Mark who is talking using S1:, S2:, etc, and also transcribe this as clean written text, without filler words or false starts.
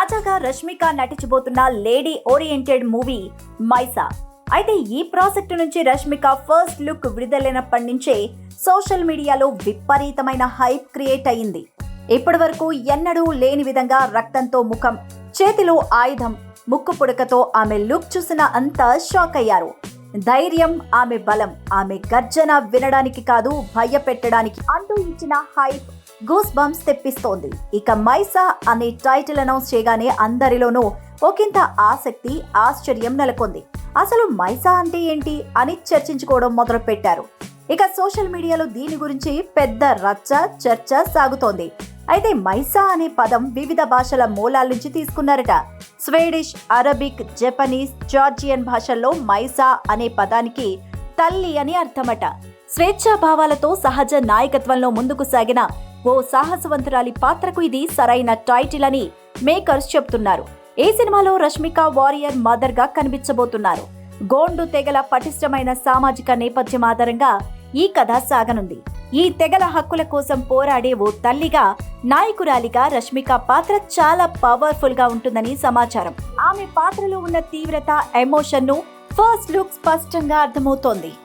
S1: తాజాగా Rashmika నటించబోతున్న lady oriented movie మైసా. అయితే ఈ ప్రాజెక్టు నుంచి రష్మిక ఫస్ట్ లుక్ విడుదలైనప్పటి నుంచే సోషల్ మీడియాలో విపరీతమైన హైప్ క్రియేట్ అయ్యింది. ఇప్పటి వరకు ఎన్నడూ లేని విధంగా రక్తంతో ముఖం, చేతిలో ఆయుధం, ముక్కు పుడకతో ఆమె లుక్ చూసిన అంతా షాక్ అయ్యారు. ధైర్యం ఆమె బలం, ఆమె గర్జన వినడానికి కాదు భయపెట్టడానికి అంటూ ఇచ్చిన హైప్ గూస్ బంప్స్ తెప్పిస్తోంది. ఇక మైసా అనే టైటిల్ అనౌన్స్ చేయగానే అందరిలోనూ ఒకంత ఆసక్తి, ఆశ్చర్యం నెలకొంది. అసలు మైసా అంటే ఏంటి అని చర్చించుకోవడం మొదలు పెట్టారు. ఇక సోషల్ మీడియాలో దీని గురించి పెద్ద చర్చ సాగుతోంది. అయితే మైసా అనే పదం వివిధ భాషల మూలాల నుంచి తీసుకున్నారట. స్వీడిష్, అరబిక్, జపనీస్, జార్జియన్ భాషల్లో మైసా అనే పదానికి తల్లి అని అర్థమట. స్వేచ్ఛా భావాలతో సహజ నాయకత్వంలో ముందుకు సాగిన ఓ సాహసవంతురాలి పాత్రకు ఇది సరైన టైటిల్ అని మేకర్స్ చెప్తున్నారు. ఈ సినిమాలో రష్మిక వారియర్ మదర్ గా కనిపించబోతున్నారు. గోండు తెగల పటిష్టమైన సామాజిక నేపథ్యం ఆధారంగా ఈ కథ సాగనుంది. ఈ తెగల హక్కుల కోసం పోరాడే ఓ తల్లిగా, నాయకురాలిగా రష్మిక పాత్ర చాలా పవర్ఫుల్ గా ఉంటుందని సమాచారం. ఆమె పాత్రలో ఉన్న తీవ్రత, ఎమోషన్ ను ఫస్ట్ లుక్ స్పష్టంగా అర్థమవుతోంది.